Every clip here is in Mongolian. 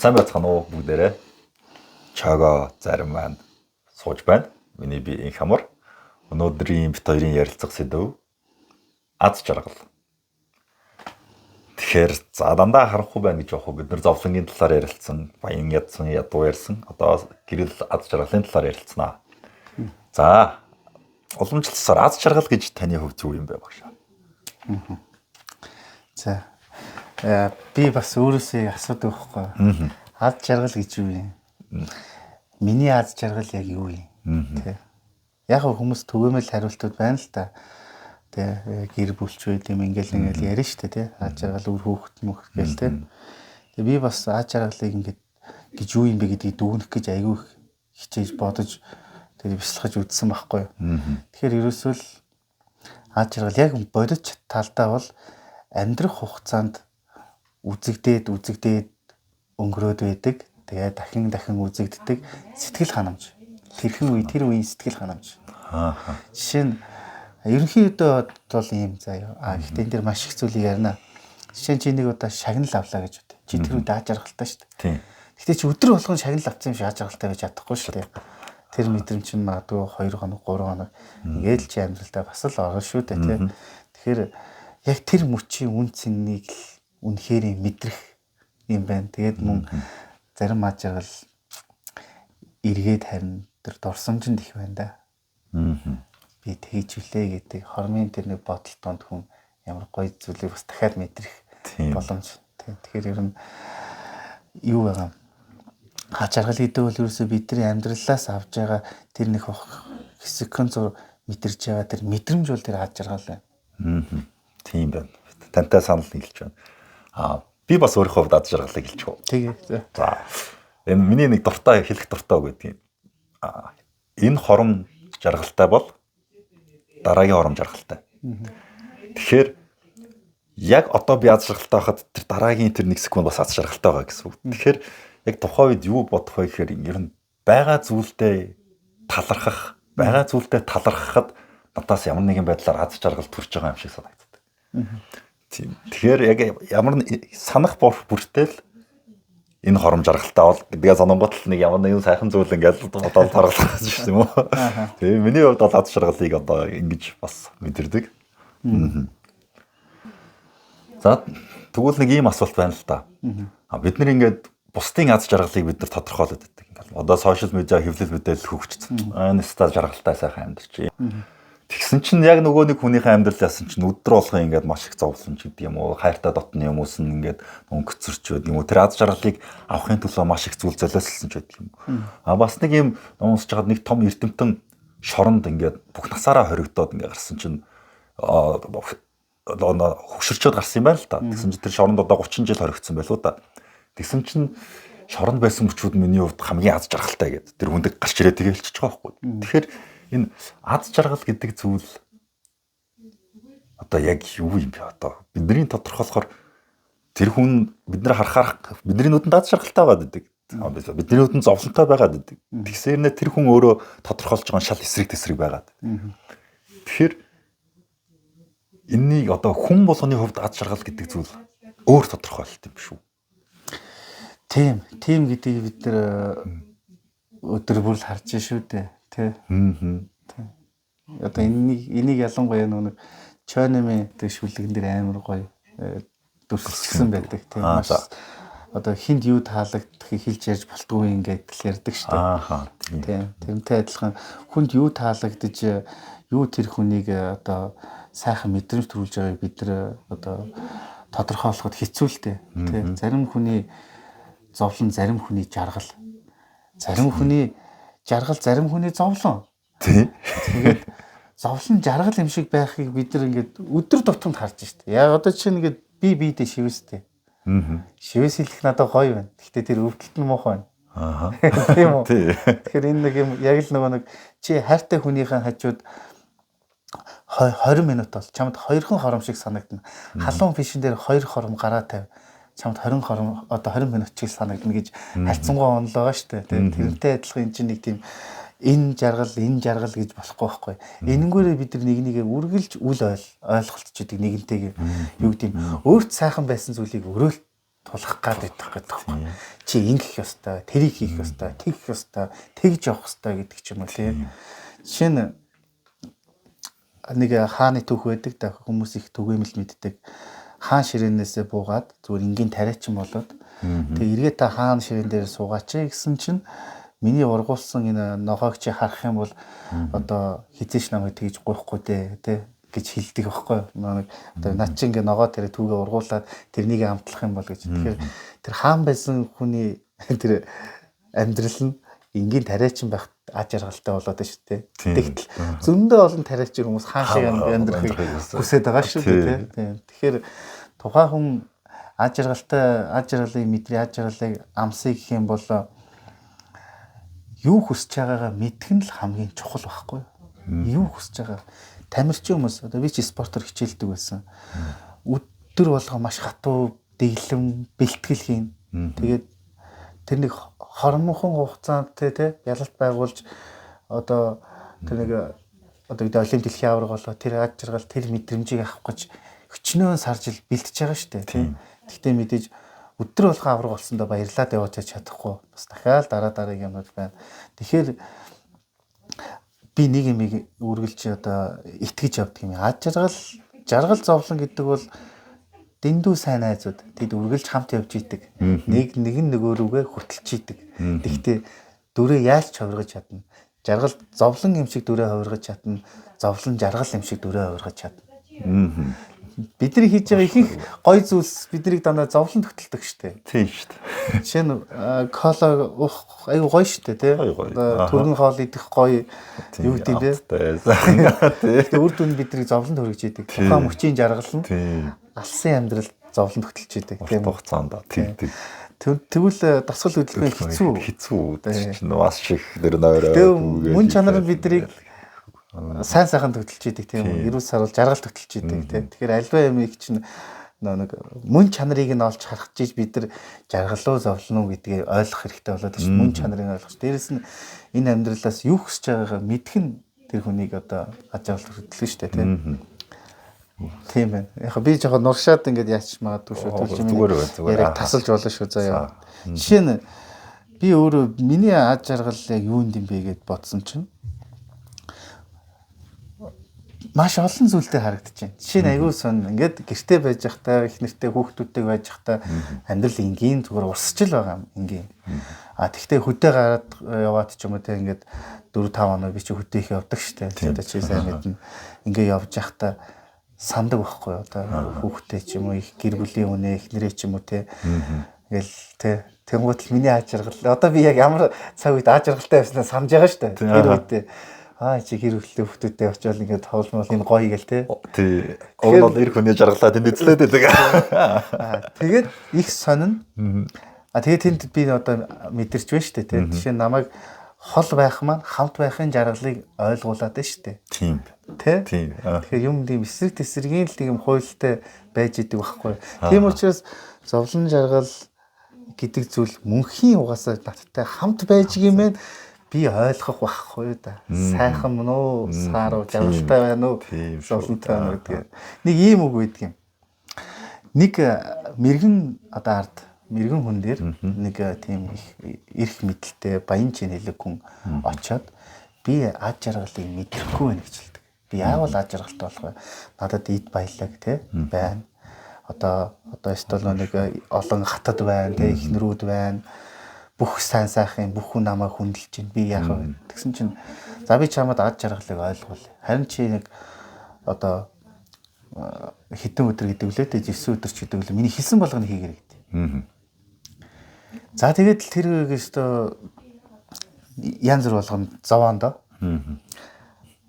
Сайн байцгаана уу бүгдээрээ. Чагаа зарим маань сууж байна. Миний би инх амар. Өнөөдрийн бит хоёрын ярилцах сэдв аз жаргал. Тэгэхээр за дандаа харахгүй байна гэж явах. Бид нар зовлонгийн талаар ярилцсан, баян ядсан, ядуу ярьсан. Одоо гэрэл аз жаргалын талаар ярилцсанаа. За уламжлалсаар аз жаргал гэж таны хувьд юу юм бэ багш? За би бас өөрөөсөө асуудаг байхгүй. Аз жаргал гэж юу юм? Миний аз жаргал яг юу юм? Тэ. Яг хүмүүс түгээмэл хариултууд байна л та. Тэ гэр бүлч байд юм ингээл ярина шүү дээ, тэ. Аз жаргал үр хүүхэд мөх гээл тэ. Тэгээ би бас аз жаргалыг ингээд гэж юу юм бэ гэдгийг дүгнэх гэж айгүй хичээж бодож тэгээ бяцлахаж үзсэн байхгүй юу. Тэгэхээр ерөөсөө л аз жаргал яг бодит талдаа бол амьдрах хугацаанд үзэгдээд өнгөрөөд байдаг. Тэгээ дахин үзэгддэг сэтгэл ханамж. Тэр үеийн сэтгэл ханамж. Жишээ нь ерөнхийдөө бол ийм заяа. Гэхдээ энэ дэр маш их зүйлийг ярина. Жишээ нь чи нэг удаа шагнал авлаа гэж үү. Чи тэр үед аз жаргалтай шүү дээ. Тийм. Гэхдээ чи өдөр болгон шагнал авсан юм шиг аз жаргалтай байж чадахгүй шүү дээ. Тэр мэдрэмж чинь магадгүй 2 хоног 3 хоног ингээд л чи амьдралдаа бас л орно шүү дээ, тийм. Тэгэхээр яг тэр мөчийн үн цэнийг л үнэхээр мэдрэх юм байна. Тэгээд мөн зарим аз жаргал эргээд харин тэр дурсамжинд их байна да. Би тэгж үлээ гэдэг хормын тэр нэг бодол донд хүн ямар гоё зүйлийг бас дахиад мэдрэх боломж. Тэгэхээр ер нь юу байгаа юм? Аз жаргал гэдэг бол ерөөсөө бидний амьдралаас авж байгаа тэр нэг секунд зур мэдэрч байгаа тэр мэдрэмж бол тэр аз жаргал байна. Тийм байна. Тантай санал нийлж байна. Би бас өөрийнхөө хувьд аз жаргалыг хэлчих үү. Тэгээ. За. Энэ миний нэг дуртай хэлэх дуртай гэдэг юм. Энэ хором жаргалтай бол дараагийн хором жаргалтай. Тэгэхээр яг одоо би аз жаргалтай байхад тэр дараагийн тэр 1 секунд бас аз жаргалтай байгаа гэсэн үг. Тэгэхээр яг тухайн үед юу бодох вэ гэхээр ер нь байгаа зүйлдээ талархахад надаас ямар нэгэн байдлаар аз жаргал төрж байгаа юм шиг санагддаг. Тийм. Тэгэхээр яг ямар санах бүртэл энэ хором жаргалтай бол гэдгээ санангуут л нэг ямар нэгэн сайхан зүйл ингээд бодоод таргалах гэж юм уу. Тэгээ миний хувьд бол аз жаргалыг одоо ингэж бас мэдэрдэг. За тэгвэл нэг ийм асуулт байна л да. Бид нар ингээд бусдын аз жаргалыг бид нар тодорхойлоод байдаг. Ингээд одоо сошиал медиа хэвлэл мэдээлэл хөгжсөн. Энэ стад жаргалтай сайхан амьдарч. Тэгсэн чинь яг нөгөө нэг хүнийхээ амьдрал яасан чинь өдөр болгон ингээд маш их зовлон ч гэдэг юм уу, хайртай дотны хүмүүс нь ингээд өнгөцөрч байдаг юм уу. Тэр аз жаргалыг авахын төлөө маш их зүйл золиослсон ч байдаг юм. Бас нэг юм уусч жагаад нэг том эрдэмтэн шоронд ингээд бүх насаараа хоригдоод ингээд гарсан чинь хөшөрчөөд гарсан юм байна л та. Тэгсэн чинь тэр шоронд одоо 30 жил хоригдсон байлуу да. Тэгсэн чинь шоронд байсан мөчүүд миний хувьд хамгийн аз жаргалтай гэдэг. Тэр хүнд гарч ирээд тэгээ хэлчихэж байгаа байхгүй. Тэгэхээр энэ аз жаргал гэдэг зүйл одоо яг юу юм бэ одоо бидний тодорхойлохоор тэр хүн бид нар харахаар бидний нүдэнд аз жаргалтай байгаад байдаг. Бидний нүдэнд зовлонтой байгаад байдаг. Тэгсээрнээ тэр хүн өөрөө тодорхойлж байгаа шал эсрэг байгаад. Тэгэхээр энэнийг одоо хүн болгоны хувьд аз жаргал гэдэг зүйл өөр тодорхойлолт юм шүү. Тийм гэдгийг бид нар өдөр бүр л харж шүү дээ. Тэ. Одоо энийг ялангуяа нэг чойномын шүлгэн дээр амар гоё дүрслэлсэн байдаг. Тийм маш одоо хинд юу таалагдахыг хэлж ярьж болтгүй ингээд л ярьдаг шүү дээ. Тийм. Тэрнтэй адилхан хүнд юу таалагдж юу тэр хүнийг одоо сайхан мэдрэмж төрүүлж байгааг бид нар одоо тодорхойлоход хэцүү л дээ. Тийм. Зарим хүний зовлон, зарим хүний жаргал. Зарим хүний жаргал, зарим хүний зовлон. Тийм. Тэгээд зовлон жаргал юм шиг байхыг бид нар ингээд өдөр тутамд харж штэ. Яг одоо чинь ингээд би биедээ шивэстэй. Шивэс хэлэх надад гоё байна. Гэхдээ тэр өвдөлт нь муухай байна. Тийм үү? Тэгэхээр энэ нэг юм яг л нөгөө нэг чи хайртай хүнийхэн хажууд 20 минут бол чамд 2 хором шиг санагдана. Халуун фишин дээр 2 хором гараа тавь. Чамд 20 хором одоо 20 минут чиг санагдана гэж харьцангуй онол байгаа шүү дээ. Тэрнтэй адилхан энэ чинь нэг тийм энэ жаргал гэж болохгүй байхгүй. Энэнгүүрээ бид нар нэгийг үргэлж үл ойлголцож идэг нэгнтэйгээ юу гэдэг юм өөрт сайхан байсан зүйлийг өрөөлт тулах гэдэг байхгүй. Чи ингэх ёстой, тэрийг хийх ёстой, тэгэх ёстой, тэгж явах ёстой гэдэг ч юм уу тийм. Жишээ нь нэг хааны түүх байдаг да хүмүүс их түгээмэл мэддэг. Хаан ширээнээсээ буугаад зүгээр энгийн тариачин болоод тэгээ эргээ та хаан ширээн дээр суугаач гэсэн чинь миний ургуулсан энэ ногоог чи харах юм бол одоо хизээш намайг тэгж гоохгүй дээ гэж хэлдэг байхгүй. Нэг одоо над чи ингээ ногоо тэр түүгээ ургуулад тэрнийг амтлах юм бол гэж. Тэгэхээр тэр хаан байсан хүний тэр амьдрал нь энгийн тариачин байх аж аргалтай болоод байна шүү дээ. Тэгтэл зөндөө олон тариачин хүмүүс хаан шиг амьдрахыг хүсэж байгаа шүү дээ. Тэгэхээр тухайн хүн аж аргалыг мэдрээ аж аргалыг амсыг гэх юм бол юу хүсэж байгаагаа мэдэх нь л хамгийн чухал байхгүй юу? Юу хүсэж байгаа? Тамирчин хүмүүс одоо би ч спортоор хичээлдэг байсан. Өдөр болго маш хатуу дэглэм бэлтгэл хийн. Тэгээд тэр нэг хормонхон хугацаанд те ялалт байгуулж одоо тэр нэг одоо олимп дэлхийн аварга болоо тэр аж аргал тэр мэдрэмжийг авах гэж өчнөө саржил бэлтэж байгаа шүү дээ тийм. Гэхдээ мэдээж өдөр болгон аварга болсондоо баярлаад яваач чадахгүй. Бас дахиад дараа юмуд байна. Тэгэхээр би нэг юм үргэлж одоо итгэж явдаг юм. Аж жаргал зовлон гэдэг бол дэндүү сайн найзууд тэд үргэлж хамт явж идэг. Нэг нөгөө рүүгээ хөтлж идэг. Тэгэхдээ дүрээ яаж ч хувиргаж чадна. Жаргал зовлон юм шиг дүрээ хувиргаж чадна. Зовлон жаргал юм шиг дүрээ хувиргаж чадна. Бидний хийж байгаа ихэнх гоё зүйлс биднийг дандаа зовлон тогтолдог штэ. Тийм штэ. Жишээ нь кола уух аюу гоё штэ тий. Түргэн хоол идэх гоё юу гэдэг бэ? Тэгээд үр дүн биднийг зовлон төрөж идэг. Тухайн мөчийн жаргал нь алсын амьдрал зовлон тогтолж идэг тийм хугацаанд. Тийм. Тэгвэл дасгал хөдөлгөөн хэцүү чинь бас чих нэр нойроо. Тэгээ мөн чанар нь биднийг сайн сайхан тогтолж идэг тийм үү? Ирүүл саруул жаргал тогтолж идэг тийм. Тэгэхээр альва юмыг чинь нэг мөн чанарыг нь олж харах гэж бид нар жаргалуу зовлон уу гэдгийг ойлгох хэрэгтэй болоод чинь мөн чанарыг ойлгож. Дээрэс нь энэ амьдралаас юу хүсэж байгаагаа мэдэх нь тэр хүнийг одоо аж аргал хөдөлгөн шүү дээ тийм. Тийм байна. Яг би жоохон нуршаад ингээд яач магадгүй шүү. Зүгээр яг тасалж болно шүү заяа. Жишээ нь би өөрөө миний аж аргал яг юунд юм бэ гэд бодсон чинь маш олон зүйлтэй харагдчихэв. Жишээ нь аягүй сон ингээд гэртээ байж захтаа их нэртэй хүүхдүүдтэй байж захтаа амьдрал энгийн зүгээр урсч л байгаа юм энгийн. Тэгтээ хөдөө гараад яваад ч юм уу те ингээд 4-5 хоног би чи хөдөө их явдаг штэ. Одоо чи сайн мэднэ. Ингээд явж захтаа сандаг байхгүй одоо хүүхдтэй ч юм уу их гэр бүлийн үнэ их нэрээ ч юм уу те. Ингээл те тэнгуут л миний аж аргал одоо би яг ямар цаг үед аж аргалтай байснаа санаж байгаа штэ. Тэр үедээ чи гэр бүлтэй хүүхдүүдтэй очиод ингээд тоглоом энэ гоё гээл те. Тий. Уг нь бол эр хүний жаргалаа тэнд эзлээд байдаг. Тэгээд их сонин. Тэгээд тэнд би одоо мэдэрч байна штэ те. Жишээ нь намайг хол байх маань хамт байхын жаргалыг ойлгуулад байна штэ. Тийм. Тэ? Тэгэхээр юм тийм эсрэг тесргийн л тийм хуйлтай байж идэг байхгүй. Тийм учраас зовлон жаргал гэдэг зүйл мөнхийн угаасаа надтай хамт байж гимээр би ойлгох байхгүй да. Сайхан мөн үү? Сааруу жаргалтай байна уу? Зовлонтой байна уу гэдэг. Нэг ийм үг байдаг юм. Нэг мэрэгэн одоо ард мэрэгэн хүн дээр нэг тийм их мэдлэлтэй баян чин хэлэг хүн очоод би аж жаргалыг мэдэхгүй байна гэж хэлдэг. Би яавал аж аргалтай болох вэ? Надад эд баялаг те байна. Одоо эсвэл нэг олон хатад байна, те ихнэрүүд байна. Бүх сайн сайхан бүх хүн намайг хүндэлж байна. Би яах вэ? Тэгсэн чинь за би чамд аж жаргалыг ойлгуул. Харин чи нэг одоо хэдэн өдөр гэдэг үлээ те 9 өдөр ч гэдэг үлээ. Миний хэлсэн болгоно хийгэрэй гэдэг. За тэгээд л тэр өстө янз бүр болгоно зовоондоо.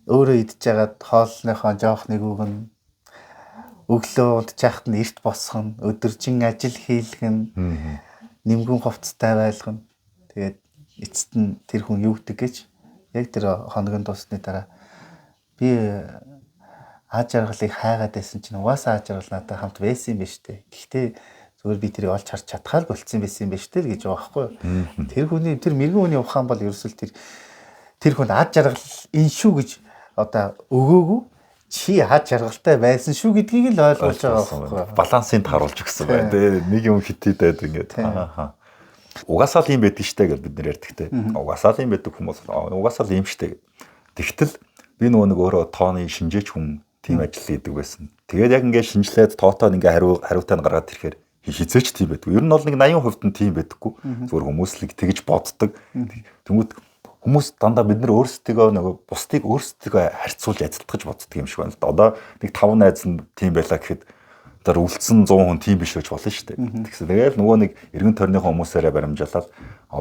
Өөрөө идж ягаад хоолныхоо жоох нэг үгэн өглөө унтчихад нь эрт босгоно, өдөржин ажил хийлгэн, нэмгэн хувцастай байлгана. Тэгээд эцэст нь тэр хүн юу гэдэг гэж яг тэр хоногийн дуусны дараа би аж аргалыг хайгаад байсан чинь угаасаа аж аргал надад хамт байсан юм байна шүү дээ. Гэхдээ зүгээр би тэрийг олж харж чадхаар болцсон байсан юм байна шүү дээ гэж байгаа байхгүй юу. Тэр хүний тэр мэрэгэн хүний ухаан бол ерөөсөл тэр хүн аж аргал энэ шүү гэж одоо өгөөгүй чи хаад жаргалтай байсан шүү гэдгийг л ойлгуулж байгаа байхгүй. Балансыг харуулж өгсөн байна. Тэгээ нэг юм хитэд ингээд угаасаа л юм байдаг штэ гэж бид нэр ярьдаг те. Угаасаа л юм байдаг хүмүүс угаасаа л юм штэ. Тэгтэл би нөгөө нэг өөрөө тооны шинжээч хүн тийм ажил хийдэг байсан. Тэгээд яг ингээд шинжлээд тоотоо ингээд хариутай нь гаргаад ирэхээр хизээч тийм байдаг. Ер нь бол нэг 80% нь тийм байдаггүй. Зүгээр хүмүүс л тэгж боддог. Тэнгүүд хүмүүс дандаа бид нар өөрсдөө нөгөө бусдыг өөрсдөө харьцуулж азилтгаж боддог юм шиг байна л да. Одоо нэг 5 найз нь тийм байлаа гэхэд одоо үлдсэн 100 хүн тийм биш гэж болно шүү дээ. Тэгсэн. Тэгээд нөгөө нэг эргэн тойрныхоо хүмүүсээрээ баримжаалаад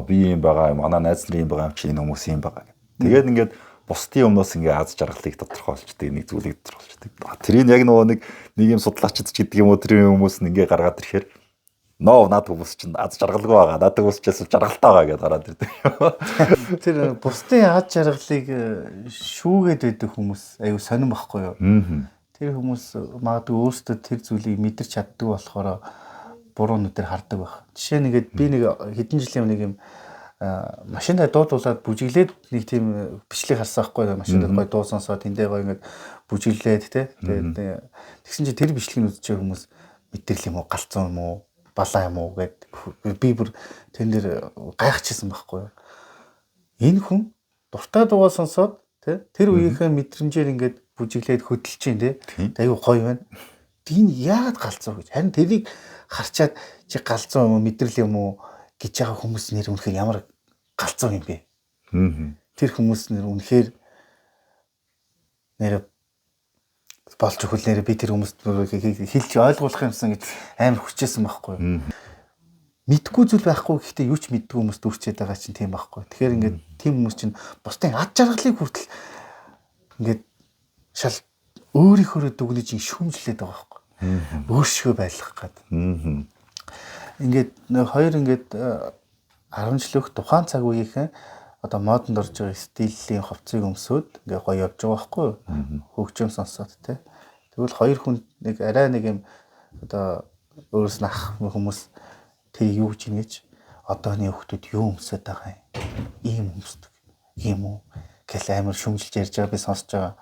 би юм байгаа, манай найз нар юм байгаа юм чи энэ хүмүүс юм байгаа гэх. Тэгээд ингээд бусдын өмнөөс ингээ аз жаргалыг тодорхойлждаг нэг зүйлийг тодорхойлждаг. Тэрийг яг нэг юм судлаачид ч гэдэг юм уу тэр хүмүүс нь ингээ гаргаад ирэхээр наад хүмүүс чинь аз жаргалгүй байгаа. Наад хүмүүс ч жаргалтай байгаа гэдээ гараад ирдэг. Тэр бусдын аз жаргалыг шүүгээд байдаг хүмүүс аюу сонирн байхгүй юу? Тэр хүмүүс магадгүй өөрсдөө тэр зүйлийг мэдэрч чаддаг болохоор буруу нүдээр хардаг байх. Жишээ нэгэд би нэг хэдэн жилийн өмнө нэг юм машиндаа дуудуулаад бүжиглээд нэг тийм бичлэг харсан байхгүй машиндаа гой дуу сонсоод тэндээ гой ингээд бүжиглээд те тэгээд тэгсэн чинь тэр бичлэгийг үзэж хүмүүс мэдрэл юм уу галзуу юм уу балаа юм уу гэд би бүр тэн дээр гайхчихсан байхгүй энэ хүн дуртай дуугаа сонсоод те тэр үеийнхээ мэдрэмжээр ингээд бүжиглээд хөдөлж чинь те аюу гоё байна тийм яагаад галзуу гэж харин тэрийг харчаад чи галзуу юм уу мэдрэл юм уу гэж байгаа хүмүүс нэр үнэхээр ямар галзуу юм бэ? Тэр хүмүүс нэр үнэхээр нэр болж өгөл нэр би тэр хүмүүст хэлж ойлгуулах юмсан гэж амар хүчээсэн байхгүй юу? Мэдгүй зүйл байхгүй гэхдээ юу ч мэдгүй хүмүүст үрчээд байгаа чинь тийм байхгүй. Тэгэхээр ингээд тийм хүмүүс чинь бусдын ад жаргалыг хүртэл ингээд шал өөрийнхөө дүгнэж шүмжлээд байгаа байхгүй. Өөршгөө байлгах гээд. Ингээд хоёр ингээд 10 жил өгөх тухайн цаг үеийнхэн одоо модонд орж байгаа стилийн хувцсыг өмсөөд ингээ гоё явж байгаа байхгүй юу? Хөгжим сонсоод те. Тэгвэл хоёр хүн нэг арай нэг юм одоо өөрөөс нь ах хүмүүс тэр юу гэж ингэж одооны хүмүүс юу өмсөд байгаа юм? Ийм өмсдөг юм уу? Гэл амар шүмжилж ярьж байгаа би сонсож байгаа.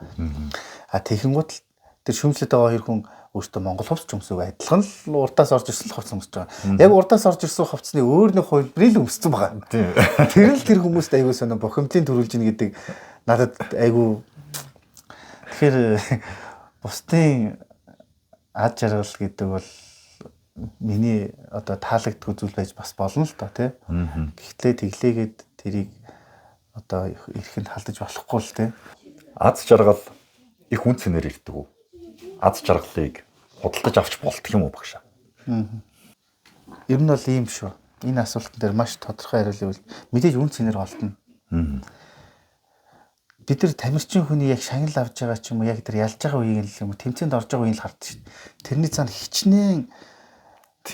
Тэгэнгүүт л тэр шүмжлээд байгаа хоёр хүн өөртөө Монгол хувцс өмсөв адилхан л урдаас орж ирсэн хувцс өмсөж байгаа. Яг урдаас орж ирсэн хувцсны өөр нэг хувилбарыг л өмссөн байгаа. Тэр л тэр хүмүүст аягүй сонир бохимдлын төрүүлж ийн гэдэг надад аягүй тэгэхээр бусдын ад жаргал гэдэг бол миний одоо таалагддаг зүйл байж бас болно л доо тий. Гэхдээ тэглээгээд тэрийг одоо ирэхэнд халдаж болохгүй л тий. Аз жаргал их хүн цэнээр ирдэг үү? Аз жаргалыг худалдаж авч болтго юм уу багшаа? Ер нь бол ийм шүү. Энэ асуултан дээр маш тодорхой хариулъя бол мэдээж үн цэнээр олдно. Бид нар тамирчин хүний яг шагнал авж байгаа ч юм уу яг тэр ялж байгаа үеийг л юм тэмцээнд орж байгаа үеийг л хардаг шүү. Тэрний цаана хичнээн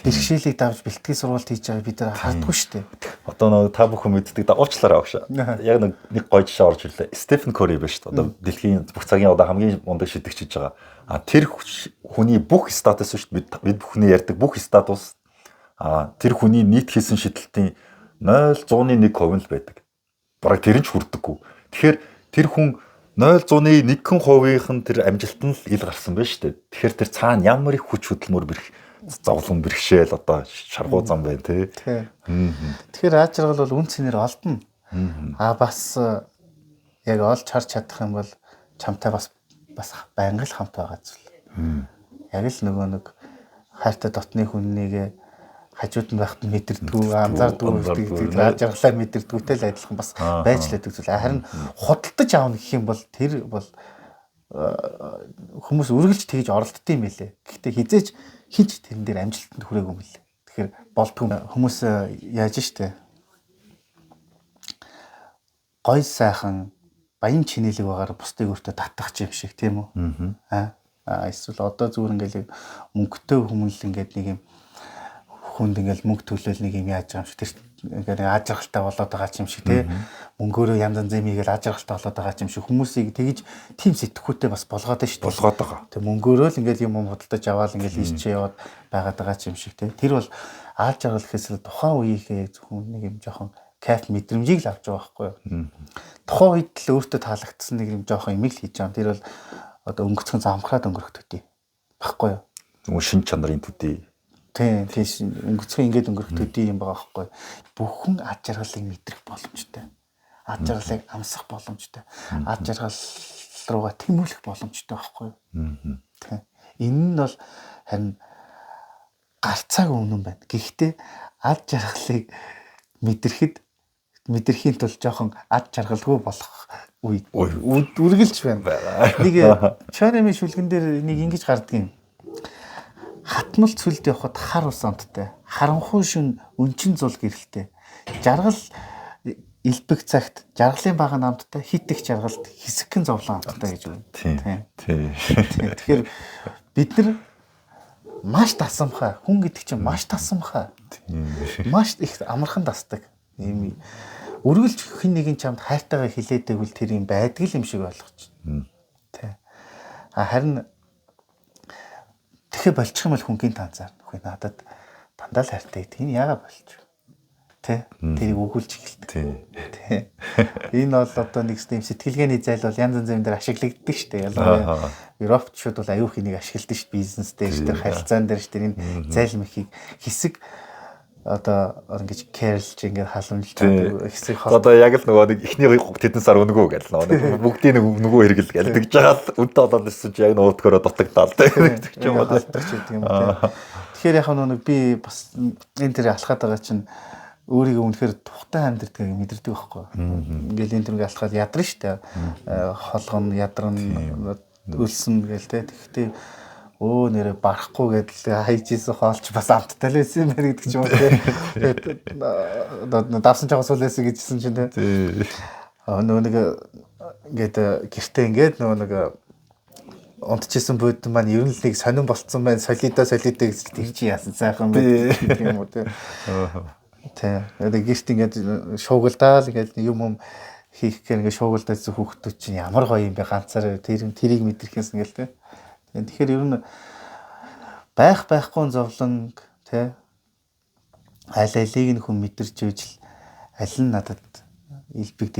бэрхшээлийг давж бэлтгэл сургалт хийж байгаа бид нар хардггүй шүү дээ. Одоо нэг та бүхэн мэддэг дагуулчлаарай багшаа. Яг нэг гоё жишээ орж ирлээ. Стефен Кори байна шүү дээ. Одоо дэлхийн бүх цагийн одоо хамгийн мундаг шидэгч хийж байгаа. Тэр хүний бүх статус шүү дээ. Бид бүхний ярьдаг бүх статус тэр хүний нийт хийсэн шидэлтийн 0.1% л байдаг. Бараг тэр нь ч хүрдэггүй. Тэгэхээр тэр хүн 0.1%-ийнх нь тэр амжилт нь л ил гарсан байна шүү дээ. Тэгэхээр тэр цаана ямар их хүч хөдөлмөр зовлон бэрхшээл одоо шаргуу зам байна тий. Тэгэхээр аз жаргал бол үн цэнээр олдно. Бас яг олж харж чадах юм бол чамтай бас байнга л хамт байгаа зүйл. Яг л нөгөө нэг хайртай дотны хүннийг хажууд нь байхад мэдэрдэггүй, анзаардаггүй гэдэг аз жаргалаар мэдэрдэггүйтэй л адилхан бас байж л байдаг зүйл. Харин худалдаж аавна гэх юм бол тэр бол хүмүүс үргэлж тэгж оролддог юм билэ. Гэхдээ хизээч хинч тэрэн дээр амжилтанд хүрээгүй юм билэ. Тэгэхээр болдгүй хүмүүс яаж штэ. Гой сайхан баян чинэлэг багаар бусдыг өөртөө татах юм шиг тийм үү? Эсвэл одоо зүгээр ингээл мөнгөтэй хүмүүс ингээд нэг юм хүнд ингээл мөнгө төлөөл нэг юм яаж байгаа юм шиг тэр ингээд аз жаргалтай болоод байгаа юм шиг тий мөнгөөрөө янз янз юмийгээл аз жаргалтай болоод байгаа юм шиг хүмүүсийг тэгж тийм сэтгхүүтэй бас болгоод байна шүү дээ. Болгоод байгаа. Тэг мөнгөөрөө л ингээл юм худалдаж аваад ингээл ийшээ яваад байгаад байгаа юм шиг тий. Тэр бол аз жаргал гэхээс тухайн үеийнхээ зөвхөн нэг юм жоохон кайф мэдрэмжийг л авч байгаа байхгүй юу. Тухайн үед л өөртөө таалагдсан нэг юм жоохон юм л хийж байгаа. Тэр бол одоо өнгөцгөн замхраад өнгөрөх төдий багхгүй юу? Зөвхөн шин чанарын төдий. Тийм өнгөцгөн ингээд өнгөрөх төдий юм байгаа байхгүй. Бүхэн ад жаргалыг мэдрэх боломжтой. Ад жаргалыг амсах боломжтой. Ад жаргал руугаа тэмүүлэх боломжтой байхгүй. Тийм. Энэ нь бол харин гарцааг өмнө байна. Гэхдээ ад жаргалыг мэдрэхийн тулд жоохон ад жаргалгүй болох үе үргэлж байна. Нэг Чанамын шүлгэн дээр нэг ингэж гардаг юм. Хатмал цүлд явхад хар ус амттай. Харанхуй шин өнчин зул гэрэлтэй. Жаргал элбэг цагт жаргалын баг намттай хит их жаргалд хэсэгхэн зовлон амттай гэж байна. Тийм. Тэгэхээр бид нар маш тасамхай хүн гэдэг чинь маш тасамхай. Маш их амархан тасдаг. Ийм үргэлж хэн нэгэн чамд хайртайгаа хилээдэг үл тэр юм байдаг юм шиг болгож байна. Тийм. Харин тэгэхээр болчих юм бол хүнгийн танзаар нөхөй надад дандаа л хайртай гэдэг. Энэ яагаад болчих вэ? Тэ? Тэрийг өгүүлж эхэлдэг. Тэ. Энэ бол одоо нэг юм сэтгэлгээний зайл бол янз янзын дээр ашиглагддаг шүү дээ. Ялангуяа Европчууд бол аюу хэнийг ашигладаг шүү дээ. Бизнес дээр шүү дээ, харилцаан дээр шүү дээ. Энэ зайл мэхийг хэсэг одоо ингэж кэрлж ингээд халамжлж хэсэг одоо яг л нөгөө нэг ихний тэдэн сар өнгөө гэл нөгөө бүгдийн нөгөө хэрэгэл гэлдэж байгаа л үнтэй болоод ирсэн чи яг нууткороо дутагдаал гэдэг ч юм уу. Тэгэхээр яг нэг би бас энэ тэр алхаад байгаа чинь өөрийгөө үнэхээр тухтай амьдэрдэг мэдэрдэг байхгүй. Ингээл энэ төрөг алхаад ядарна шүү дээ. Холгон ядарна өлсөн гээл те. Тэгэхдээ нэрээ барахгүй гэдэл хайжсэн хоолч бас амттай л байсан юм байна гэдэг ч юм уу те. Давсан жагаас үлээсэн гэжсэн чинь те. Нөгөө нэг ингээд гэртээ ингээд нөгөө нэг унтчихсан буудан маань ер нь л нэг сонирн болцсон байна. Солидо гэж тэр чи яасан сайхан байдаг юм уу те. Тэ. Гэрт ингээд шуугалдаал ингээд юм хийх гэх ингээд шуугалдаад хүүхдүүд чинь ямар гоё юм бэ ганцаараа тэрийг мэдрэхээс ингээл те. Тэгэхээр ер нь байхгүй зовлон тэ аль алийг нь хүн мэдэрч ижил аль нь надад илбэг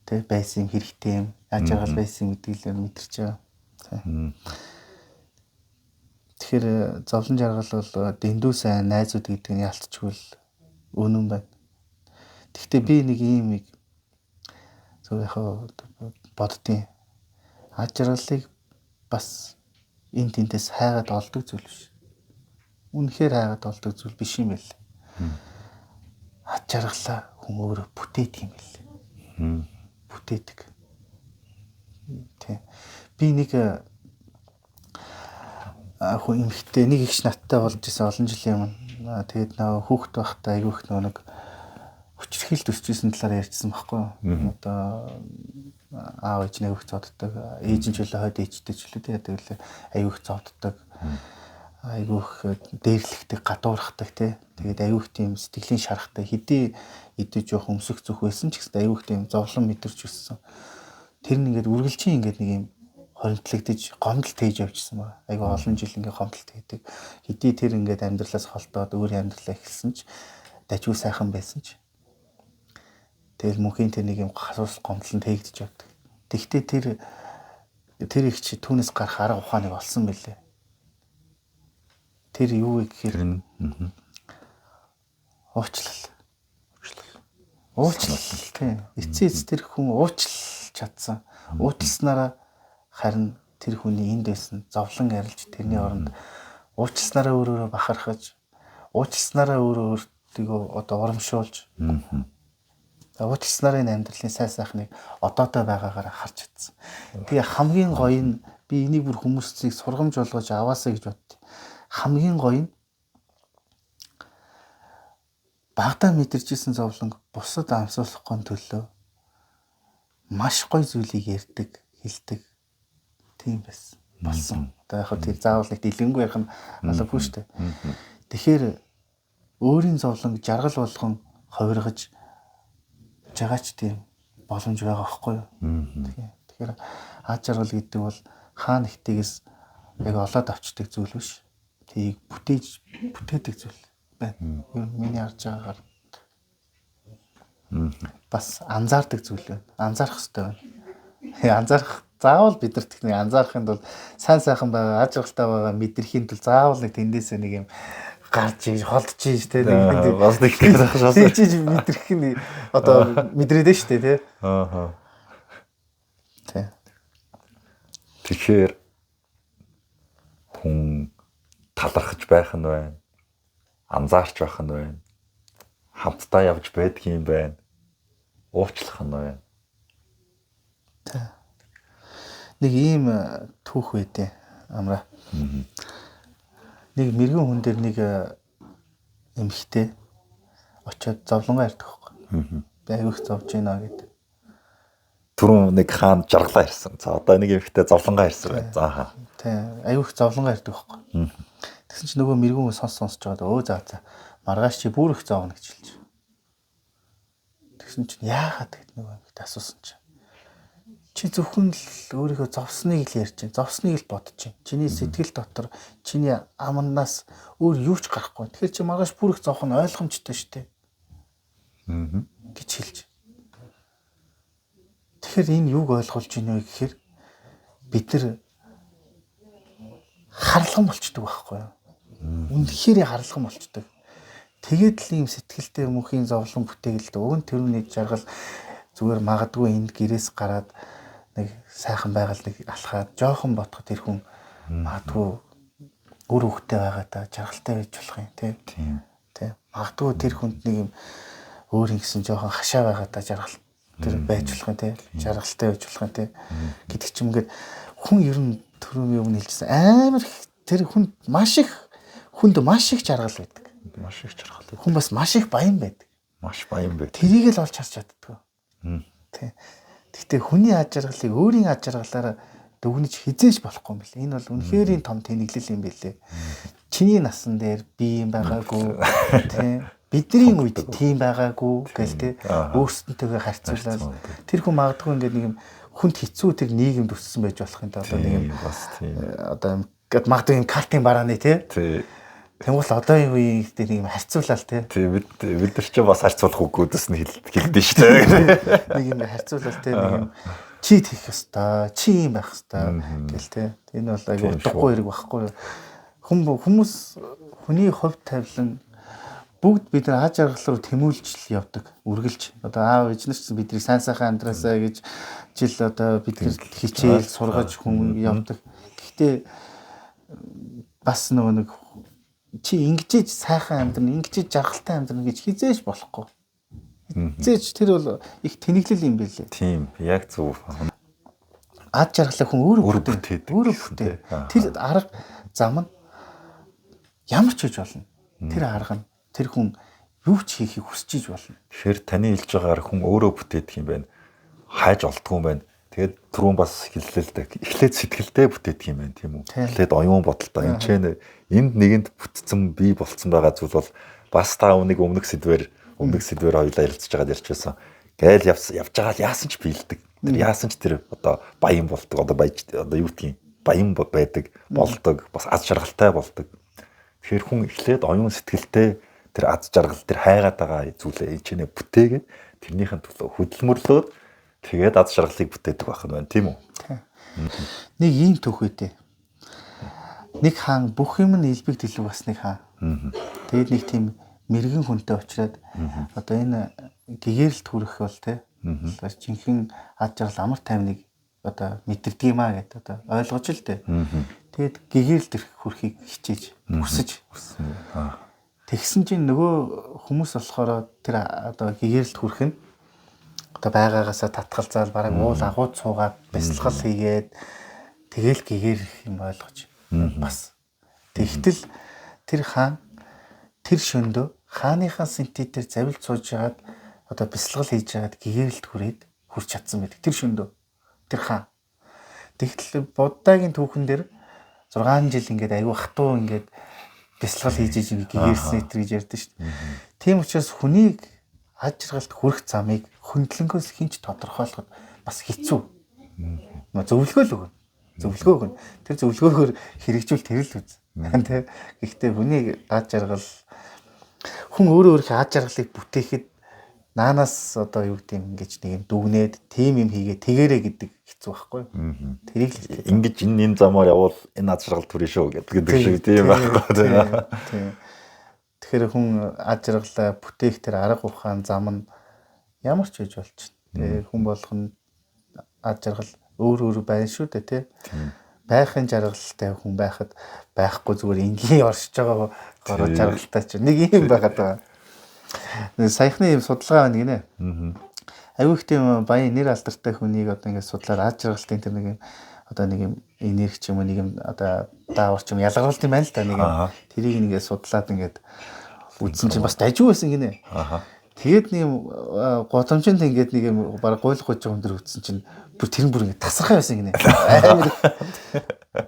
тэ байсан хэрэгтэй юм яаж байгаа байсан гэдгийг л мэдэрч байгаа. Тэгэхээр зовлон жаргал бол дэндүү сайн найзууд гэдэг нь ялцчихвол үнэн байна. Гэхдээ би нэг юм зөв яхаа боддیں۔ Ад жаргалыг бас энэ тентээс хайгаад олдог зүйл биш. Үнэхээр хайгаад олдог зүйл биш юм байл. Ад жаргалаа хүн өөрөө бүтээдэг юм байл. Бүтээдэг. Тэ. Би нэг хүн эмэгтэй нэг ихч надтай болж исэн олон жилийн өмнө. Тэгээд нөө хүүхэд байхдаа айгүйх нэг хүчрхийлт өсчихсэн талаар ярьжсэн байхгүй юу? Одоо аав ээж нэг их зодддаг, ээж нь ч үлээ хойд ээжтэй ч үлээ тэгээд айгүйх зодддаг. Айгүйх дээрлэхдэг, гадуурхдаг тий. Тэгээд айгүйх тийм сэтгэлийн шарахтай хэдий идэж жоох өмсөх зүх байсан ч гэсэн айгүйх тийм зовлон мэдэрч өссөн. Тэр нь ингээд үргэлжийн ингээд нэг юм хоригдлагдаж гомдол тээж явчихсан ба. Айгүй олон жил ингээд гомдол тээдэг. Хэдий тэр ингээд амьдралаас холдоод өөрийн амьдралаа эхэлсэн ч дажгүй сайхан байсан ч тэгэл мөнхийн тэр нэг юм хасуус гомдлон тээгдэж явдаг. Тэгвэл тэр их чи түүнээс гарах арга ухааныг олсон бэлээ. Тэр юу вэ гэхээр уучлал тийм. Эцээц тэр хүн уучлал чадсан. Уучлснараа харин тэр хүний энд байсан зовлон арилж тэрний оронд уучлснараа өөрөөрөө бахархаж уучлснараа өөртөө одоо урамшуулж уучлснараа энэ амьдралын сайн сайхныг одоотой байгаагаар харж чадсан. Тэгээ хамгийн гоё нь би энийг бүр хүмүүсийг сургамж болгож аваасаа гэж боддیں۔ Хамгийн гоё нь багтаа мэдэрчсэн зовлон бусад амсуулахгүй төлөө маш гоё зүйлийг ярьдаг, хэлдэг. Тийм байсан. Болсон. Одоо яг тэр заавал нэг дэлгэнгүй ярих нь албагүй шүү дээ. Тэгэхээр өөрийн зовлон жаргал болгон хувиргаж жагаач тийм боломж байгаа байхгүй юу? Тэгэхээр ад жаргал гэдэг бол хаана ихтэйгээс яг олоод авчдаг зүйл биш. Тийг бүтээдэг зүйл байна. Миний харж байгаагаар бас анзаардаг зүйл байна. Анзаарах хэрэгтэй байна. Анзаарах заавал бидэрт нэг анзаарахын тулд сайн сайхан байгаа, аж аргалтай байгаа мэдрэхийн тулд заавал нэг тэндээсээ нэг юм гарч иж холдож иж тэ нэг бас нэг их шаас. тэгж мэдрэх нь одоо мэдрээд нь штэ тий. Аа. Тий. Тэгэхээр хүн талархаж байх нь байна. Анзаарч байх нь байна. Хамтдаа явж байдаг юм байна. Уучлах нь байна. Тий. Нэг ийм түүх байдیں۔ Амра. Нэг мэрэгэн хүн дээр нэг эмэгтэй очиод зовлонгоо ярьдаг байхгүй. Би аяг их зовж байна гэдэг. Түрүүн нэг хаан жаргалаа ирсэн. За одоо нэг эмэгтэй зовлонгоо ирсэн байна. За. Тий. Аяг их зовлонгоо ярьдаг байхгүй. Тэгсэн чинь нөгөө мэрэгэн хүн сонсож байгаад өө за маргааш чи бүр их зовно гэж хэлж. Тэгсэн чинь яагаад гэд нөгөө эмэгтэй асуусан чинь. Чи зөвхөн л өөрийнхөө зовсныг л ярьж байна. Зовсныг л бодож байна. Чиний сэтгэл дотор чиний амнаас өөр юу ч гарахгүй. Тэгэхээр чи маргааш бүр их зовх нь ойлгомжтой шүү дээ. Гэж хэлж. Тэгэхээр энэ юуг ойлгуулж байна вэ гэхээр бид нар харлган болчдөг байхгүй юу? Үнэхээр харлган болчдөг. Тэгээд л ийм сэтгэлтэй мөнхийн зовлон бүтээгэлд өвн тэрүүний жаргал зүгээр магадгүй энд гэрээс гараад нэг сайхан байгаль нэг алхаад жоохон бодоход тэр хүн магадгүй өөр хөвгтэй байгаа та жаргалтай байж болох юм тий. Магадгүй тэр хүнд нэг юм өөр ингэсэн жоохон хашаа байгаа та жаргал тэр байж болох юм тий. Жаргалтай байж болох юм тий. Гэдэг ч юм ингээд хүн ер нь төрөний өмнө хэлжсэн амар тэр хүнд маш их жаргал байдаг. Маш их жаргал. Хүн бас маш их баян байдаг. Маш баян байдаг. Тэрийг л олж харж чаддгүй. Тий. Гэхдээ хүний аж аргалыг өөрийн аж аргалаараа дүгнэж хизээж болохгүй юм билээ. Энэ бол үнэхээр том тэнэглэл юм билээ. Чиний насан дээр би юм байгаагүй тий. Бидний үед тийм байгаагүй гэл тий. Өөрсдөнтэйгээ харьцуулаад тэр хүн магадгүй ингээд нэг юм хүнд хэцүү тэр нийгэмд өссөн байж болох юм да. Одоо нэг юм бас тийм. Одоо ингээд магадгүй юм картын барааны тий. Тий. Тэнгуул одоогийн үеийн ихтэй нэг юм харьцуулаад тий. Тий бид нар ч бас харьцуулах үгүүдээс нь хэлдэж шүү дээ. Нэг юм харьцуулаад тий нэг юм чи тийх ёстой, чи юм байх ёстой гэл тий. Энэ бол айгүй утгагүй хэрэг байхгүй. Хүмүүс хүний хувь тавилан бүгд бид нар аж аргал руу тэмүүлж явдаг, үргэлж. Одоо аав ээжнээс ч бидний сайн сайхан амьдраасаа гэж жил одоо бид нар хичээл сургаж хүн явдаг. Гэхдээ бас нэг чи ингэж сайхан амьдрна, ингэж жаргалтай амьдрна гэж хизээж болохгүй. Хизээж тэр бол их тэнэглэл юм байлээ. Тийм, яг зөв. Ад жаргалыг хүн өөрөө бүтээдэг. Тэр арга зам нь ямар ч хийж болно. Тэр арга нь тэр хүн юу ч хийхийг хүсэж иж болно. Тэгэхээр таны хэлж байгаагаар хүн өөрөө бүтээдэг юм байна. Хайж олдгүй юм байна. Тэгээд түрүүн бас хэллээ л дээ. Эхлээд сэтгэлдээ бүтээдэг юм байна тийм үү? Эхлээд оюун бодолтой. Энд ч энд нэгэнд бүтцэн бий болцсон байгаа зүйл бол бас та өмнөх сэдвэр хоёулаа ярилцж байгаад ярьчихсан. Гээл явж байгаа л яасан ч биелдэг. Тэр яасан ч тэр одоо баян болдог. Одоо юу гэдгийг баян байдаг, болдог, бас аз жаргалтай болдог. Тэгэхээр хүн эхлээд оюун сэтгэлдээ тэр аз жаргал, тэр хайгаад байгаа зүйлээ чинээ бүтээгээд тэрнийхэн төлөө хөдөлмөрлөөд тэгээд аз жаргалыг бүтээдэг байх нь байна, тийм үү? Нэг ийм түүх үедээ. Нэг хаан бүх юм нь илбэг дэлбэг бас нэг хаан. Тэгээд нэг тийм мэрэгэн хүнтэй уулзраад одоо энэ гэгэрэлт хүрэх бол те жинхэнэ ад жаргал амар тайвныг одоо мэдэрдэг юм аа гэдэг одоо ойлгож л дээ. Тэгээд гэгэрэлт хүрэхийг хичээж хүсэж. Тэгсэн чинь нөгөө хүмүүс болохоор тэр одоо гэгэрэлт хүрэх нь одоо байгаагаасаа татгалзаал бараг уул агууд суугаад бясалгал хийгээд тэгэл гэгэрэх юм ойлгож бас. Тэгтэл тэр хаан тэр шөндөө хааныхаа синтээ дээр завилж сууж хагаад одоо бясалгал хийж хагаад гэгэрэлт хүрээд хүрч чадсан байдаг. Тэр шөндөө тэр хаан. Тэгтэл Буддагийн түүхэн дээр 6 жил ингээд аюу хатуу ингээд бясалгал хийж гэгэрсэн гэж ярьдэн шүү дээ. Тийм учраас хүнийг аж аргалт хүрэх замыг хөндлөнгөөс хинч тодорхойлоход бас хэцүү. Зөвлөгөө л өгнө. Зөвлөгөө өгнө. Тэр зөвлөгөөгөөр хэрэгжүүл тэр л үз. Тэ. Гэхдээ хүний аж аргал хүн өөрөө өөрийнхөө аж аргалыг бүтээхэд наанаас одоо юу гэдэг юм ингэж нэг юм дүгнээд тим юм хийгээ тэгэрэ гэдэг хэцүү байхгүй. Тэрийг л хэлдэг. Ингэж энэ замаар явбал энэ ад жаргал төрөн шүү гэдэг шиг тийм байхгүй. Тийм. Тэгэхээр хүн ад жаргалаа бүтээх тэр арга ухаан зам нь ямар ч үж болчих. Тэгээ хүн болгоно ад жаргал өөр байна шүү дээ тий. Байхын жаргалтай хүн байхад байхгүй зүгээр энгийн оршиж байгаа гороо жаргалтай ч нэг юм байгаад байгаа. Саяхны юм судалгаа байна гинэ. Аюу их тийм баян нэр алдартай хүнийг одоо ингээд судлаад ад жаргалтын тэр нэг юм одоо нэг юм энерги ч юм уу нэг юм одоо даавар ч юм ялгаруулт юм байна л да нэг юм. Тэрийг ингээд судлаад ингээд үзсэн чинь бас дажгүй байсан гинэ. Тэгээд нэг юм годомжинд ингээд нэг юм баг гойлох гэж байгаа хүн дэр үзсэн чинь бүр ингээд тасархай байсан гинэ. Амар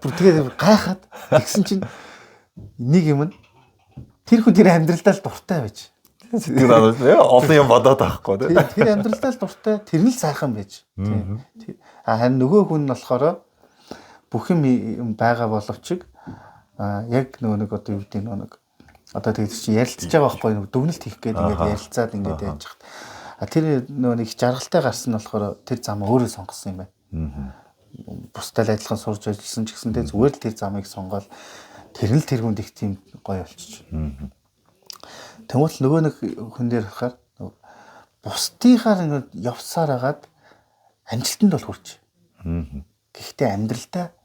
бүр тэгээд гайхаад тэгсэн чинь нэг юм нь тэр хүн тэр амьдралдаа л дуртай байж. Тэр олон юм бодоод байхгүй тийм. Тэр амьдралдаа л дуртай, тэр нь л сайхан байж. Тийм. Харин нөгөө хүн нь болохоор бүх юм байгаа боловч яг нэг одоо юу гэдэг нэг одоо тэгээд чи ярилцж байгаа байхгүй дүгнэлт хийх гээд ингээд ярилцаад ингээд яаж хат. Тэр нөгөө нэг жаргалтай гарсан нь болохоор тэр замаа өөрөө сонгосон юм байна. Бусдад адилхан сурж ажилласан ч гэсэндээ зүгээр л тэр замыг сонгоод тэр нь л тэр хүнд их тийм гоё болчих. Тэгвэл нөгөө нэг хүн дээр харахаар бусдынхаар ингээд явсаар хагаад амжилтанд бол хүрч. Гэхдээ амьдралдаа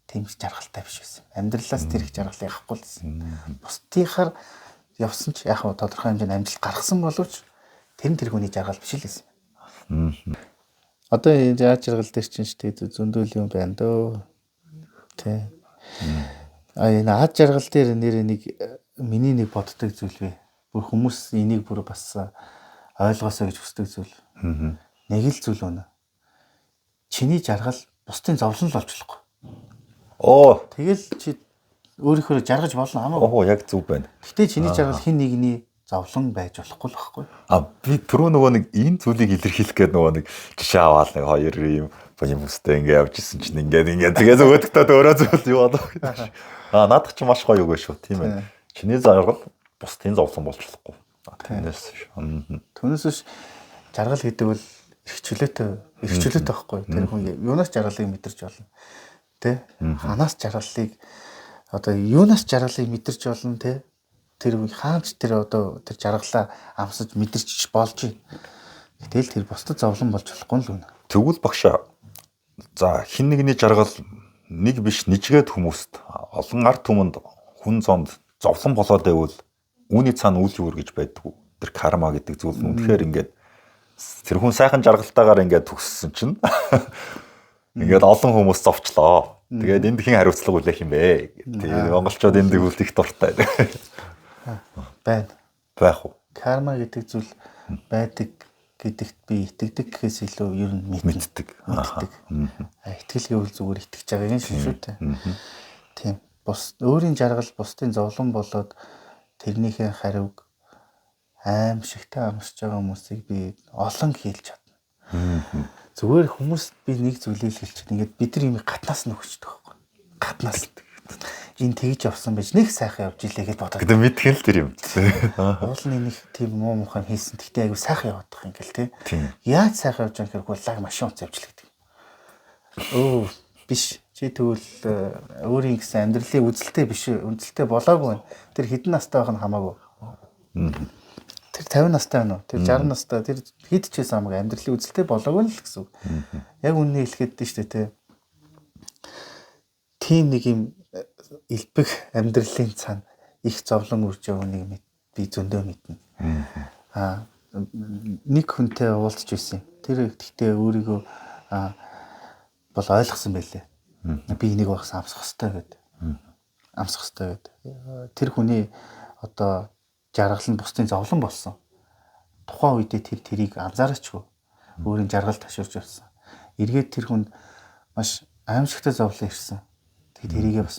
тийм ч жаргалтай биш байсан. Амьдралаас тэр их жаргалыг авахгүй л байсан. Бусдынхаар явсан ч яг тодорхой хэмжээний амжилт гаргасан боловч тэр нь тэр хүний жаргал биш л байсан. Одоо энэ жаргал дээр чинь шүү дээ зөндөл юм байна дөө. Тэ. Энэ ад жаргал дээр нэр нэг миний нэг боддог зүйл вэ. Бүр хүмүүс энийг бүр бас ойлгоосоо гэж хүсдэг зүйл. Нэг л зүйл өнө. Чиний жаргал бусдын зовлон л болж болохгүй. Тэгэл чи өөрийнхөө жаргаж болно хамаагүй. Яг зөв байна. Гэтэ чиний жаргал хин нэгний зовлон байж болохгүй л байхгүй. Би түрүү нөгөө нэг энэ зүйлийг илэрхийлэх гээд нөгөө нэг жишээ аваад нэг хоёр юм хүмүүстэй ингэ явж исэн чинь ингээд тэгээ зөвөдөгтөө өөрөө зүйл юу болов. Наадах чи маш гоё үг шүү. Тийм ээ. Чиний жаргал бусдын зовлон болж болохгүй. Түүнээс жаргал гэдэг бол эрхчлөөтэй байхгүй. Тэр хүн юунаас жаргалыг мэдэрч болно. Тэ? Ханаас жаргалыг одоо юунаас жаргалыг мэдэрч болно те? Тэр хаанч тэр одоо тэр жаргалаа амсаж мэдэрч болж байна. Гэтэл тэр бусдад зовлон болж болохгүй л үнэ. Тэгвэл багшаа за хин нэгний жаргал нэг биш нэжгээд хүмүүст олон ард түмэнд хүн зомд зовлон болоод байвал үүний цаана үйл юу гэж байдгүй. Тэр карма гэдэг зүйл нь үнэхээр ингээд тэр хүн сайхан жаргалтайгаар ингээд төгссөн чинь ингээд олон хүмүүс зовчлоо. Тэгээд энд хин хариуцлага үлээх юм бэ? Тэгээд монголчууд энд үлд их дуртай. Байна. Байх уу? Карма гэдэг зүйл байдаг гэдэгт би итгэдэг гэхээс илүү ер нь мэддэг. Итгэлгүй үл зүгээр итгэж байгаа юм шиг шүү дээ. Тийм. Өөрийн жаргал бусдын зовлон болоод тэрнийхээ хариуг аимшигтай амсж байгаа хүмүүсийг би олон хийлж чадна. Зүгээр хүмүүс би нэг зүйлийг хэлж чинь ингээд бид нар юм гатнаас нь өгчдөг байхгүй. Гатнаас энэ тэгж явсан байж нэг сайхан явж илээ гэж бодоод. Гэдэг мэдхэн л тэр юм. Уулын нэг тийм муу мухан хийсэн. Тэгтээ айгу сайхан яваадах юм гэл тий. Яаж сайхан явж байгаа хэрэг лаг машин уц явж л гэдэг. Биш. Чи тэгвэл өөрийн гэсэн амьдралын үзэлтэй биш үнэлтэй болоогүй. Тэр хэдэн настай байх нь хамаагүй. Тэр 50 настай байна уу? Тэр 60 настай тэр хэд ч байсан хамаагүй амьдралын үзэлтэй болоогүй л гэсэн үг. Яг үннийг хэлэхэд дээ шүү дээ. Тийм нэг юм элбэг амьдралын цаана их зовлон үрж явах нэг би зөндөө мэднэ. Нэг хүнтэй уулзч байсан. Тэр гэхдээ өөрийгөө бол ойлгосон байлээ. Би энийг багсаа амсах хэрэгтэй гэдэг. Амсах хэрэгтэй гэдэг. Тэр хүний одоо жаргал нь бусдын зовлон болсон. Тухайн үедээ тэрийг анзаарчгүй. Өөрийн жаргал ташуурч явсан. Эргээд тэр хүнд маш аимшигтай зовлон ирсэн. Тэрийгээ бас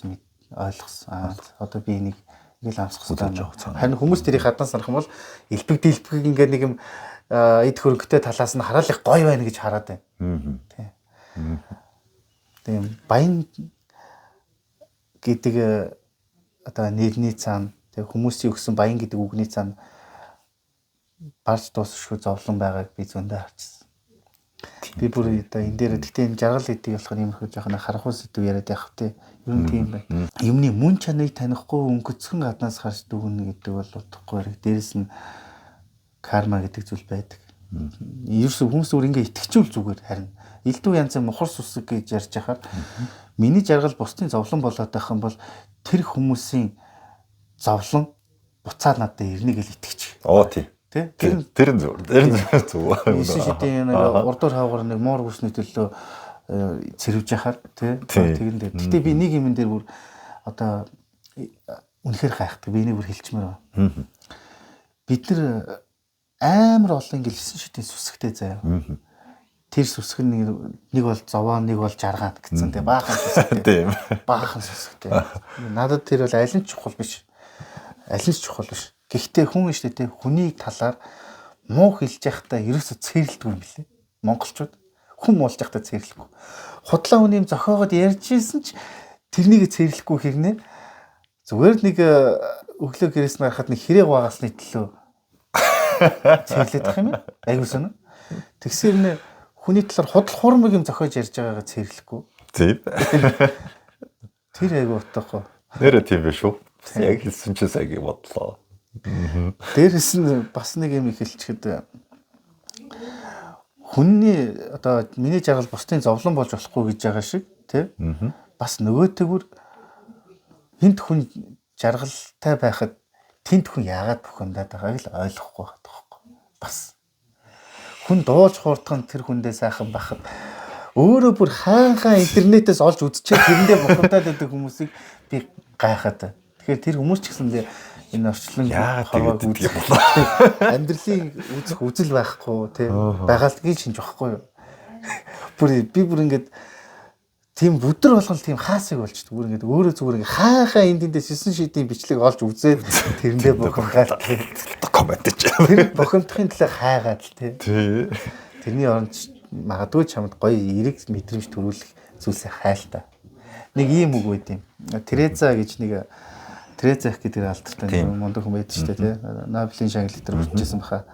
ойлгосон. Одоо би энийг ингээл амсах хэрэгтэй. Харин хүмүүс тэрийг хаднаас харах юм бол элбэг ингээд нэг юм эд хөрөнгөтэй талаас нь хараад их гоё байна гэж хараад байна. Тийм баян гэдэг одоо нэрний цаана тэг хүмүүсийн өгсөн баян гэдэг үгний цаана барж дуусахгүй зовлон байгааг би зөндөө харчихсан. Би бүр одоо энэ дээр гэхдээ энэ жаргал гэдэг болохоор иймэрхүү жоохон харахгүй сэдв яриад явах тий. Ер нь тийм байна. Юмны мөн чанарыг танихгүй өнгөцгөн гаднаас харж дүгнэ гэдэг бол утгагүй хэрэг. Дээрэс нь карма гэдэг зүйл байдаг. Ерөөсөө хүмүүс өөр ингээ итгэжүүл зүгээр харин элдв янзын мухар сүсэг гэж ярьж байхаар миний жаргал бусдын зовлон болоод байх юм бол тэр хүмүүсийн зовлон буцаад надад ирнэ гэж итгэж. Тий. Тэр нь зөв. Эсвэл шидийн нэг урдуур хавгаар нэг муур гүсний төлөө цэрвж яхаар тэгэндээ. Гэтэ би нэг юм дээр бүр одоо үнэхээр гайхдаг. Би энийг бүр хэлчмээр байна. Бид нар амар олон ингээл 9 шидийн сүсгтэй заяа. Тэр сүсг нэг бол зовоо, нэг бол жаргаанд гэсэн. Тэгээ баахан сүсгтэй. Баахан сүсгтэй. Надад тэр бол аль нь чухал биш. Аль нь чухал биш. Гэхдээ хүн штэ тэ хүнийг талаар муу хэлж явахдаа ерөөсө цэрлдэггүй юм билээ. Монголчууд хүн муулж явахдаа цэрлэхгүй. Худлаа хүн юм зохиогоод ярьж ийсэн ч тэрнийг цэрлэхгүй хэрнээ зүгээр нэг өглөө гэрээс нарахад нэг хэрэг багасны төлөө цэрлэх юм. Айгуу соно. Тэгсээр нэ хүний талаар худал хуурмаг юм зохиож ярьж байгаагаа цэрлэхгүй. Тийм. Тэр айгуу утгагүй. Нэрэ тийм биш үү? Яг хэлсэн чинь сайн бодлоо. Дээрээс нь бас нэг юм хэлчихэд хүнний одоо миний жаргал бусдын зовлон болж болохгүй гэж байгаа шиг тий. Бас нөгөөтэйгүр энд хүн жаргалтай байхад тэнд хүн яагаад бухимдаад байгааг л ойлгохгүй байгаа тоххой. Бас хүн дуулж хуурдах нь тэр хүндээ сайхан байхад өөрөө бүр хаанхаа интернетээс олж үзчихээ тэрэндээ бухимдаад байдаг хүмүүсийг би гайхаад. Тэгэхээр тэр хүмүүс ч гэсэндээ энэ орчлон хавааг үзэх амьдралын үзэх үзэл байхгүй тий байгальдгийг шинж واخхгүй юу. Би бүр ингээд тийм бүдэр болгол тийм хаасыг болчт. Бүр ингээд өөрөө зүгээр ингээд хаахаа энд тэндээс 9 шидийн бичлэг олж үзээд тэрэндээ бохомгаал тий комент ч. Тэр бохомдохын төлөө хайгаад л тий. Тэрний оронд магадгүй чамд гоё эрэг мэдрэмж төрүүлэх зүйлсээ хайл та. Нэг ийм үг байт юм. Тереза гэж нэг Тереза их гэдэг алдартай мундаг хүн байдаг шүү дээ тий. Нобелийн шагналыг дээр хүрчээсэн баха.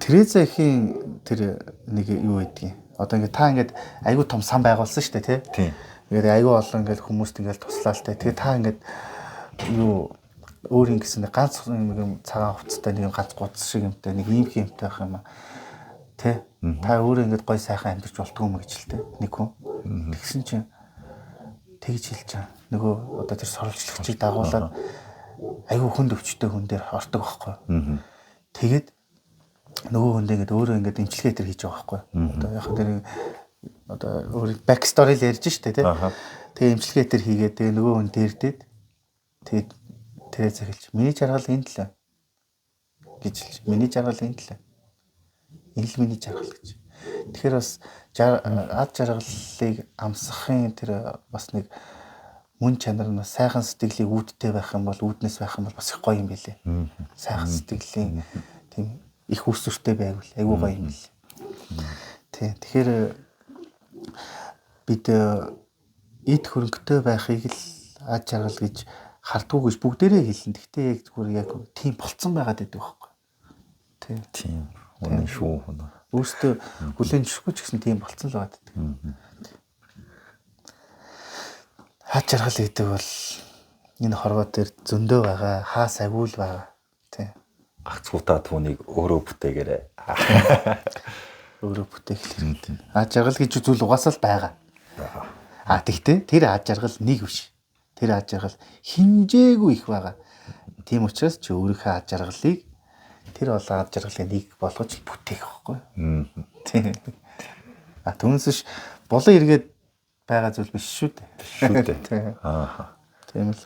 Тереза ихийн тэр нэг юу байдгийг. Одоо ингээд та ингээд айгүй том сан байгуулсан шүү дээ тий. Ингээд айгүй олон ингээд хүмүүст ингээд туслаалтай. Тэгээ та ингээд юу өөр ингэсэн ганц нэг цагаан хувцастай нэг ганц гудас шиг юмтай нэг ийм юмтай байх юм аа. Тэ. Та өөрөө ингээд гой сайхан амьдарч болтгоо юм гэж л тий. Нэг хүн. Тэгсэн чинь тэгж хэлж байгаа. Нөгөө одоо тэр сурвалжлагчийг дагуулад айгүй хүнд өвчтэй хүн дээр ортог байхгүй. Тэгээд нөгөө хүн ингээд өөрөө ингээд эмчилгээ төр хийж байгаа байхгүй. Одоо яг тэр одоо өөр бэк стори л ярьж штэ тий. Тэгээ эмчилгээ төр хийгээд тэгээ нөгөө хүн дээрдээд тэгээд тэрээ захилж миний жаргал энд л гэж хэлж. Миний жаргал энд л. Энэ л миний жаргал гэж. Тэгэхээр бас ад жаргалыг амсахын тэр бас нэг мөн чанар нь сайхан сэтгэлийн үүдтэй байх юм бол үүднээс байх юм бол бас их гоё юм билээ. Сайхан сэтгэлийн тийм их үсвэртэй байвал айгүй гоё юм билээ. Тий. Тэгэхээр бид эд хөрөнгөтэй байхыг л ад жаргал гэж хардггүй гэж бүгдээрээ хэлнэ. Гэхдээ яг зүгээр яг тийм болцсон байгаад байдаг байхгүй. Тий. Тийм. Үнэн шүү. Өөртөө хүлээн зөвшөөрөхгүй ч гэсэн тийм болцсон л байдаг. Ад жаргал гэдэг бол энэ хорвоо дээр зөндөө байгаа, хаас агуул байгаа. Тий. Агцгуудаа түүнийг өөрөө бүтээгээрээ. Өөрөө бүтээх хэрэгтэй. Ад жаргал гэж зүйл угаасаа л байгаа. Тэгтээ тэр ад жаргал нэг биш. Тэр ад жаргал хинжээгүй их байгаа. Тийм учраас чи өөрийнхөө ад жаргалыг тэр олон ад жаргалыг нэг болгож бүтээх байхгүй. Тийм. Түүнээс болон эргээд байгаа зүйл биш шүү дээ. Шүү дээ. Тийм л.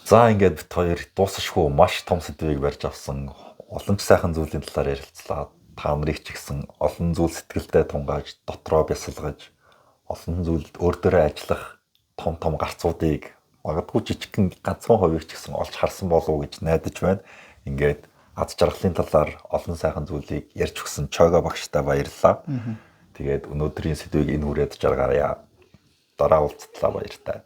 За ингээд бит хоёр дуусашгүй маш том сэдвийг барьж авсан. Олон ч сайхан зүйлийн талаар ярилцлаа. Та нарыг ч гэсэн олон зүйл сэтгэлдээ тунгааж, дотроо бясалгаж, олон зүйл өөр дөрөө ажиллах том гарцуудыг магадгүй жижигхэн ганцхан хувийг ч гэсэн олж харсан болов уу гэж найдаж байна. Ингээд ад жаргалын талаар олон сайхан зүйлийг ярьж өгсөн Чойго багштай баярлалаа. Тэгээд өнөөдрийн сэдвийг энэ хүрээд жаргаарай. Дараа уулзтлаа баяртай.